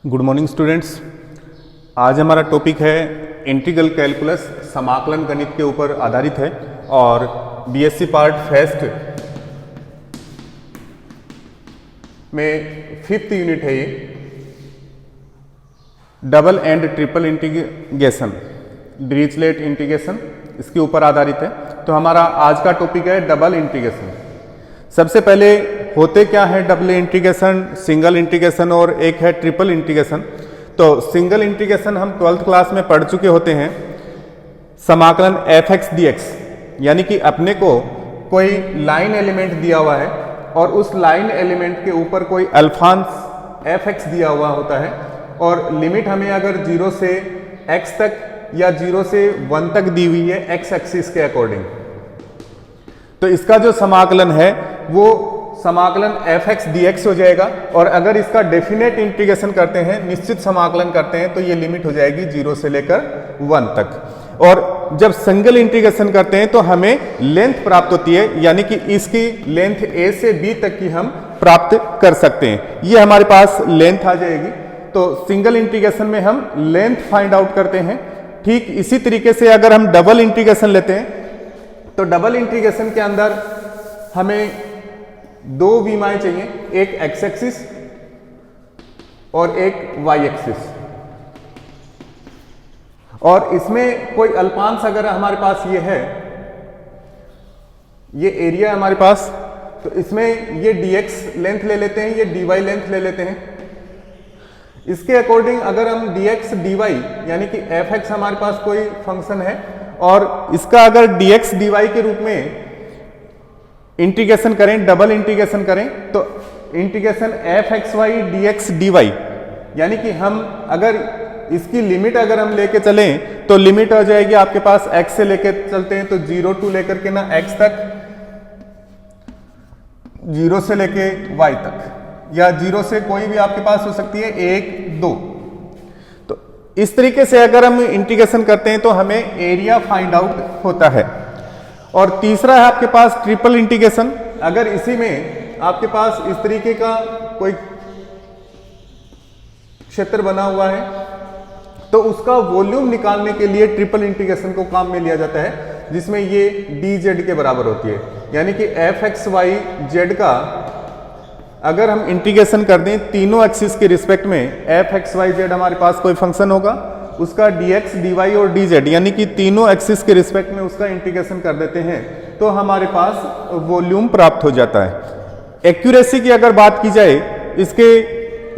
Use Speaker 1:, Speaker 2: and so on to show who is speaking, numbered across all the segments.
Speaker 1: Good morning students. आज हमारा topic है इंटीग्रल कैलकुलस, समाकलन गणित के ऊपर आधारित है और बीएससी पार्ट फर्स्ट में 5th यूनिट है ये, double and triple integration, Dirichlet integration, इसके ऊपर आधारित है। तो हमारा आज का टॉपिक है डबल इंटीग्रेशन। सबसे पहले होते क्या है डबल इंटीग्रेशन, सिंगल इंटीग्रेशन और एक है ट्रिपल इंटीग्रेशन। तो सिंगल इंटीग्रेशन हम 12th क्लास में पढ़ चुके होते हैं, समाकलन एफ एक्स डी एक्स, यानी कि अपने को कोई लाइन एलिमेंट दिया हुआ है और उस लाइन एलिमेंट के ऊपर कोई अल्फांस एफ एक्स दिया हुआ होता है और लिमिट हमें अगर 0 से x तक या 0 से 1 तक दी हुई है एक्स एक्सिस के अकॉर्डिंग, तो इसका जो समाकलन है वो समाकलन एफ एक्स डी एक्स हो जाएगा। और अगर इसका डेफिनेट इंटीग्रेशन करते हैं, निश्चित समाकलन करते हैं, तो ये लिमिट हो जाएगी 0 से लेकर 1 तक। और जब सिंगल इंटीग्रेशन करते हैं तो हमें लेंथ प्राप्त होती है, यानी कि इसकी लेंथ a से b तक की हम प्राप्त कर सकते हैं। ये हमारे पास लेंथ आ जाएगी। तो सिंगल इंटीग्रेशन में हम लेंथ फाइंड आउट करते हैं। ठीक इसी तरीके से अगर हम डबल इंटीग्रेशन लेते हैं तो डबल इंटीग्रेशन के अंदर हमें दो विमाएं चाहिए, एक एक्स एक्सिस और एक वाई एक्सिस। और इसमें कोई अल्पांश अगर हमारे पास ये है, ये एरिया है हमारे पास, तो इसमें ये dx लेंथ ले लेते हैं, ये dy लेंथ ले लेते हैं। इसके अकॉर्डिंग अगर हम dx dy यानी कि fx हमारे पास कोई फंक्शन है और इसका अगर dx dy के रूप में इंटीग्रेशन करें, डबल इंटीग्रेशन करें, तो integration f x y d x d y, यानी कि हम अगर इसकी लिमिट अगर हम लेके चलें तो लिमिट हो जाएगी आपके पास x से लेके चलते हैं तो 0 टू लेकर के ना x तक, 0 से लेके y तक, या 0 से कोई भी आपके पास हो सकती है 1 2। तो इस तरीके से अगर हम इंटीग्रेशन करते हैं तो हमें एरिया फाइंड आउट होता है। और तीसरा है आपके पास ट्रिपल इंटीग्रेशन। अगर इसी में आपके पास इस तरीके का कोई क्षेत्र बना हुआ है तो उसका वॉल्यूम निकालने के लिए ट्रिपल इंटीग्रेशन को काम में लिया जाता है, जिसमें ये डी जेड के बराबर होती है। यानी कि एफ एक्स वाई जेड का अगर हम इंटीग्रेशन कर दें तीनों एक्सिस के रिस्पेक्ट में, एफ एक्स वाई जेड हमारे पास कोई फंक्शन होगा, उसका dx dy और dz यानी कि तीनों एक्सिस के रिस्पेक्ट में उसका इंटीग्रेशन कर देते हैं तो हमारे पास वॉल्यूम प्राप्त हो जाता है। एक्यूरेसी की अगर बात की जाए, इसके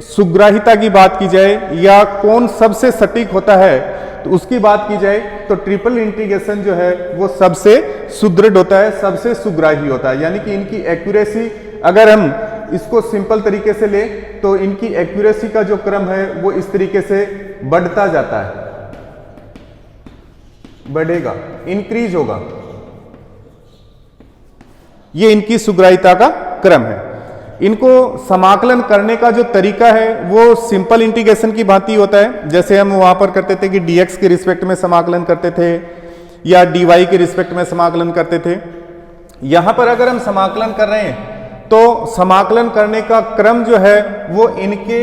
Speaker 1: सुग्राहिता की बात की जाए या कौन सबसे सटीक होता है तो उसकी बात की जाए तो ट्रिपल इंटीग्रेशन जो है वो सबसे सुदृढ़ होता है, सबसे सुग्राही होता है। यानी कि इनकी एक्यूरेसी अगर हम इसको सिंपल तरीके से ले तो इनकी एक्यूरेसी का जो क्रम है वो इस तरीके से बढ़ता जाता है, बढ़ेगा, इंक्रीज होगा। ये इनकी सुग्राहिता का क्रम है। इनको समाकलन करने का जो तरीका है वो सिंपल इंटीग्रेशन की भांति होता है, जैसे हम वहां पर करते थे कि dx के रिस्पेक्ट में समाकलन करते थे या dy के रिस्पेक्ट में समाकलन करते थे। यहां पर अगर हम समाकलन कर रहे हैं तो समाकलन करने का क्रम जो है वो इनके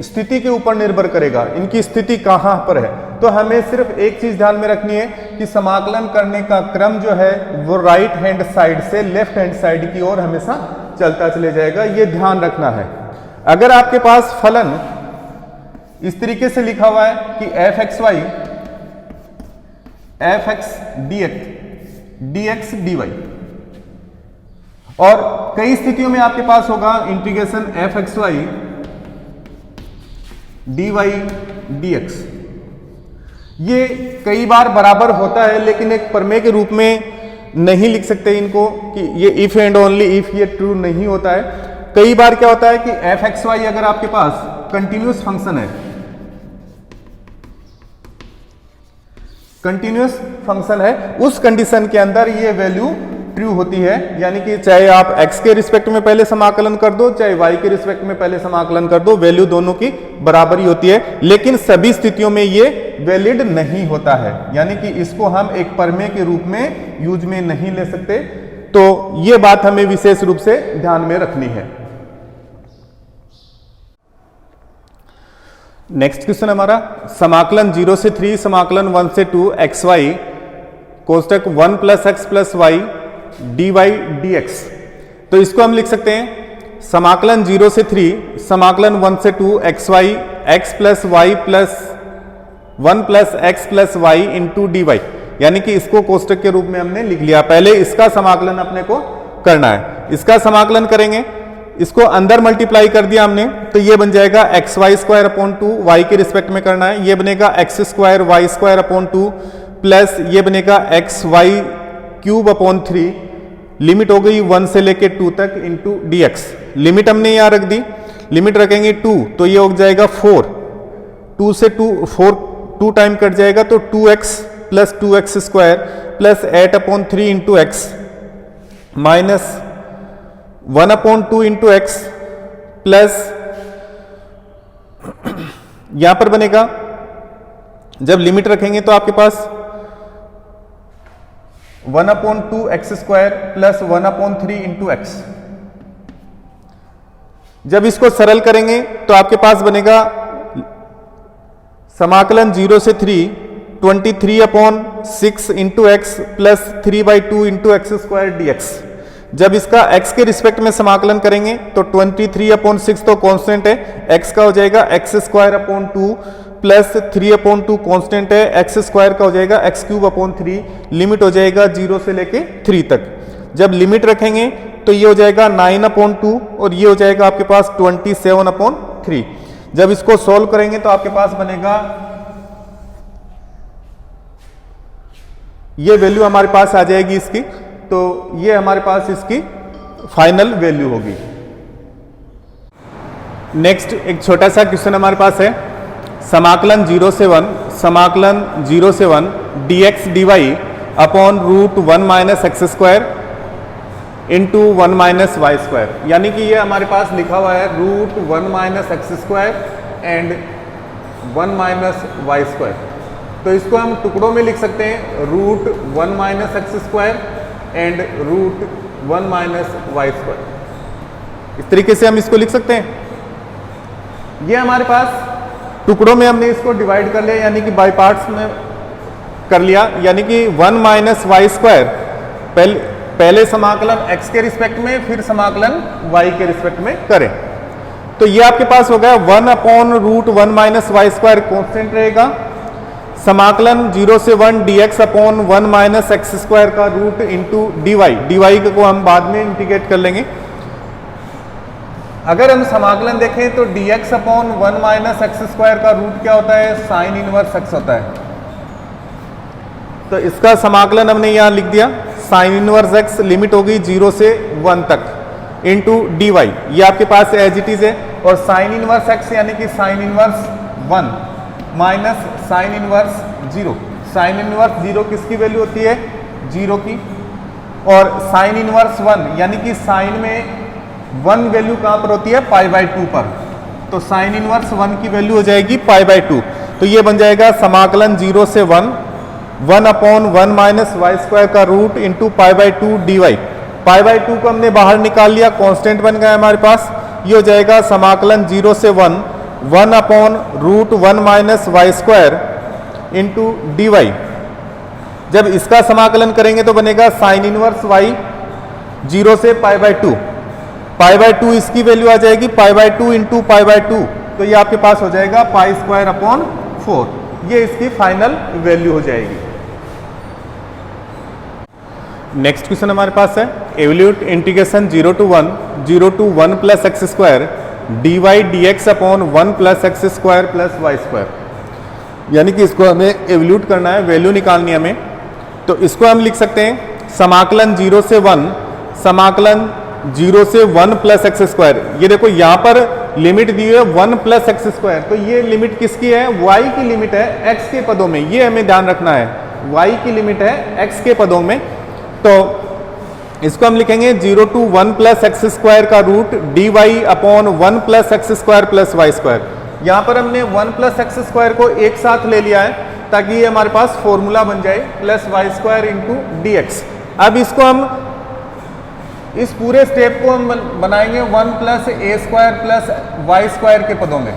Speaker 1: स्थिति के ऊपर निर्भर करेगा, इनकी स्थिति कहां पर है। तो हमें सिर्फ एक चीज ध्यान में रखनी है कि समाकलन करने का क्रम जो है वो राइट हैंड साइड से लेफ्ट हैंड साइड की ओर हमेशा चलता चले जाएगा, ये ध्यान रखना है। अगर आपके पास फलन इस तरीके से लिखा हुआ है कि f x y f x d x d y, और कई स्थितियों में आपके पास होगा integration f x y d y d x. ये कई बार बराबर होता है लेकिन एक प्रमेय के रूप में नहीं लिख सकते इनको कि ये इफ एंड ओनली इफ, ये ट्रू नहीं होता है। कई बार क्या होता है कि एफ एक्स वाई अगर आपके पास कंटिन्यूस फंक्शन है, कंटिन्यूस फंक्शन है, उस कंडीशन के अंदर ये वैल्यू ट्रू होती है। यानी कि चाहे आप x के रिस्पेक्ट में पहले समाकलन कर दो, चाहे y के रिस्पेक्ट में पहले समाकलन कर दो, वैल्यू दोनों की बराबर ही होती है। लेकिन सभी स्थितियों में ये वैलिड नहीं होता है, यानी कि इसको हम एक प्रमेय के रूप में यूज में नहीं ले सकते। तो ये बात हमें विशेष रूप से ध्यान में रखनी है। नेक्स्ट क्वेश्चन हमारा समाकलन 0 से 3 समाकलन 1 से 2 एक्स वाई कोष्टक 1 plus x plus y d y d x. तो इसको हम लिख सकते हैं समाकलन 0 से 3 समाकलन 1 से 2 x y x plus y plus 1 plus x plus y into d y, यानी कि इसको कोष्टक के रूप में हमने लिख लिया। पहले इसका समाकलन अपने को करना है। इसका समाकलन करेंगे, इसको अंदर मल्टीप्लाई कर दिया हमने, तो ये बन जाएगा x y square upon 2, y के रिस्पेक्ट में करना है, ये बनेगा x square y square upon 2 plus ये बनेगा x y cube upon 3, limit हो गई 1 से लेके 2 तक इंटू डी एक्स। लिमिट हमने यहाँ रख दी, लिमिट रखेंगे 2 तो ये हो जाएगा 4, 2 से 2 टाइम कट जाएगा तो 2x plus 2x square plus 8 upon 3 into x minus 1 upon 2 into x plus यहां पर बनेगा, जब लिमिट रखेंगे तो आपके पास 1 upon 2 x square plus 1 upon 3 into x. जब इसको सरल करेंगे तो आपके पास बनेगा समाकलन 0 से 3 23 upon 6 into x plus 3/2 into x square D x. जब इसका x के रिस्पेक्ट में समाकलन करेंगे तो 23 अपॉन 6 तो कांस्टेंट है, x का हो जाएगा x square upon 2 plus 3 upon 2 constant है, एक्स स्क्वायर का हो जाएगा एक्स क्यूब अपॉन 3, लिमिट हो जाएगा 0 से लेके 3 तक। जब लिमिट रखेंगे तो ये हो जाएगा 9 अपॉन 2 और ये हो जाएगा आपके पास 27 अपॉन 3। जब इसको सॉल्व करेंगे तो आपके पास बनेगा, ये वैल्यू हमारे पास आ जाएगी इसकी, तो ये हमारे पास इसकी फाइनल वैल्यू होगी। नेक्स्ट एक छोटा सा क्वेश्चन हमारे पास है, समाकलन 0 से 1 समाकलन 0 से 1 dx dy upon root 1 minus x square into 1 minus y square, यानी कि ये हमारे पास लिखा हुआ है root 1 minus x square and 1 minus y square. तो इसको हम टुकड़ों में लिख सकते हैं root 1 minus x square and root 1 minus y square. इस तरीके से हम इसको लिख सकते हैं। ये हमारे पास टुकड़ों में हमने इसको डिवाइड कर लिया, यानी कि बाई पार्ट्स में कर लिया, यानी कि 1 माइनस वाई स्क्वायर पहले समाकलन x के रिस्पेक्ट में फिर समाकलन y के रिस्पेक्ट में करें। तो ये आपके पास हो गया 1 upon root 1 minus y square constant रहेगा, समाकलन 0 से 1 dx upon 1 minus x square का रूट इंटू dy को हम बाद में इंटीग्रेट कर लेंगे। अगर हम समाकलन देखें तो dx upon 1 minus x square का रूट क्या होता है, साइन इनवर्स x होता है। तो इसका समाकलन हमने यहां लिख दिया, साइन इनवर्स x, लिमिट हो गई 0 से 1 तक इंटू dy, ये आपके पास एज इट इज है। और साइन इनवर्स x यानी कि sine inverse 1 minus sine inverse 0, sine inverse 0 किसकी वैल्यू होती है, 0 की, और साइन इनवर्स 1 यानी कि साइन में 1 वैल्यू कहां पर होती है, π/2 पर। तो साइन इनवर्स 1 की वैल्यू हो जाएगी π/2। तो ये बन जाएगा समाकलन 0 से 1 अपॉन 1 माइनस वाई स्क्वायर का रूट इंटू π/2 dy। π/2 को हमने बाहर निकाल लिया, कांस्टेंट बन गया हमारे पास। ये हो जाएगा समाकलन 0 से 1 upon root 1 minus y square into dy। जब इसका समाकलन करेंगे तो बनेगा साइन इनवर्स y 0 से π/2, π/2 इसकी वैल्यू आ जाएगी π/2 इंटू π/2, तो ये आपके पास हो जाएगा पाई स्क्वायर अपॉन 4, ये इसकी फाइनल वैल्यू हो जाएगी। नेक्स्ट क्वेश्चन हमारे पास है, evaluate integration 0 to 1 plus x square dy dx upon 1 plus x square plus y square, यानी कि इसको हमें एवल्यूट करना है, वैल्यू निकालनी है हमें। तो इसको हम लिख सकते हैं समाकलन 0 से 1 समाकलन 0 से 1 प्लस एक्स स्क्वायर। ये देखो यहाँ पर लिमिट दी है 1 प्लस एक्स स्क्वायर, तो ये लिमिट किसकी है, y की लिमिट है x के पदों में, ये हमें ध्यान रखना है, y की लिमिट है x के पदों में। तो इसको हम लिखेंगे 0 to 1 प्लस एक्स स्क्वायर का root dy upon 1 plus x square plus y square. यहाँ पर हमने 1 प्लस एक्स स्क्वायर को एक साथ ले लिया है ताकि ये हमारे पास फॉर्मूला बन जाए plus y square into d x. अब इसको हम इस पूरे स्टेप को हम बनाएंगे 1 प्लस ए स्क्वायर प्लस वाई स्क्वायर के पदों में।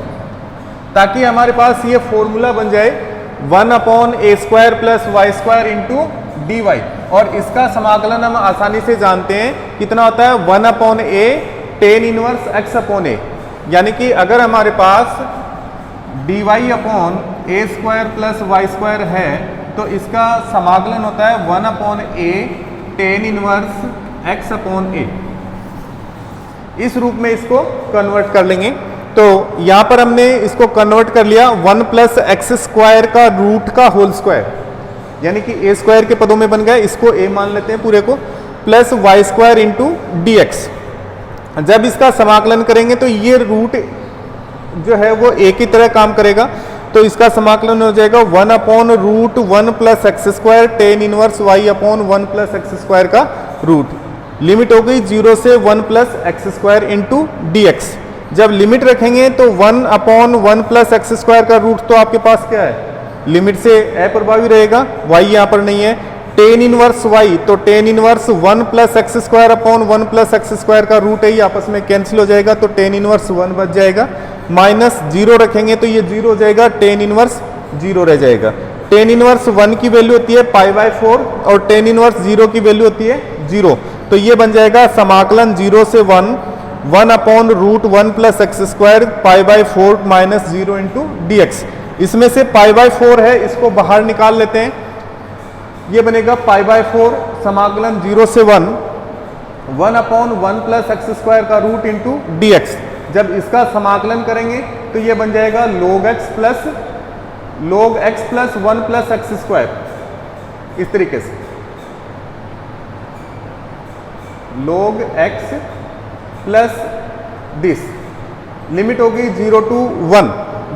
Speaker 1: ताकि हमारे पास ये फॉर्मूला बन जाए 1/a² + y² इंटू dy, और इसका समाकलन हम आसानी से जानते हैं कितना होता है 1/a tan इनवर्स x/a, यानी कि अगर हमारे पास dy/a² + y² है तो इसका समाकलन होता है 1/a tan इनवर्स x/a। इस रूप में इसको कन्वर्ट कर लेंगे। तो यहां पर हमने इसको कन्वर्ट कर लिया 1 + x² का रूट का होल स्क्वायर, यानी कि a² के पदों में बन गया, इसको a मान लेते हैं पूरे को, प्लस y² इंटू dx। जब इसका समाकलन करेंगे तो ये रूट जो है वो a की तरह काम करेगा, तो इसका समाकलन हो जाएगा 1/√1 + x² tan inverse y/1 + x² का रूट। लिमिट हो गई 0 से 1 + x² इंटू dx। जब लिमिट रखेंगे तो 1/1 + x² का रूट तो आपके पास क्या है, लिमिट से अप्रभावी रहेगा, y यहाँ पर नहीं है। tan इनवर्स y, तो tan इनवर्स 1 + x²/1 + x² का रूट है, ये आपस में कैंसिल हो जाएगा, तो tan इनवर्स 1 बच जाएगा। माइनस 0 रखेंगे तो ये 0 हो जाएगा, tan इनवर्स 0 रह जाएगा। tan इनवर्स 1 की वैल्यू होती है π/4 और tan इनवर्स 0 की वैल्यू होती है 0, तो ये बन जाएगा समाकलन 0 से 1/√1 + x² π/4 - 0 इंटू dx। इसमें से π/4 है, इसको बाहर निकाल लेते हैं, ये बनेगा π/4 समाकलन 0 से 1/1 + x² का रूट इंटू dx। जब इसका समाकलन करेंगे तो ये बन जाएगा log x + 1 + x², इस तरीके से log x plus this. Limit होगी 0 to 1।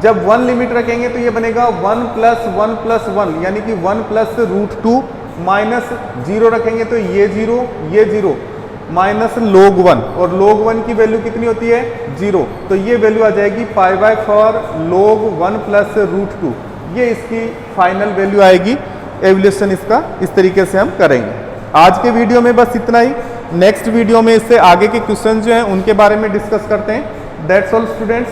Speaker 1: जब 1 लिमिट रखेंगे तो ये बनेगा 1 + 1 + 1, यानी कि 1 + √2 माइनस 0 रखेंगे तो ये 0 माइनस log 1, और log 1 की वैल्यू कितनी होती है 0, तो ये वैल्यू आ जाएगी π/4 log 1 + √2। ये इसकी फाइनल वैल्यू आएगी। एवल्यूशन इसका इस तरीके से हम करेंगे। आज के वीडियो में बस इतना ही। नेक्स्ट वीडियो में इससे आगे के क्वेश्चन जो हैं उनके बारे में डिस्कस करते हैं। That's all students.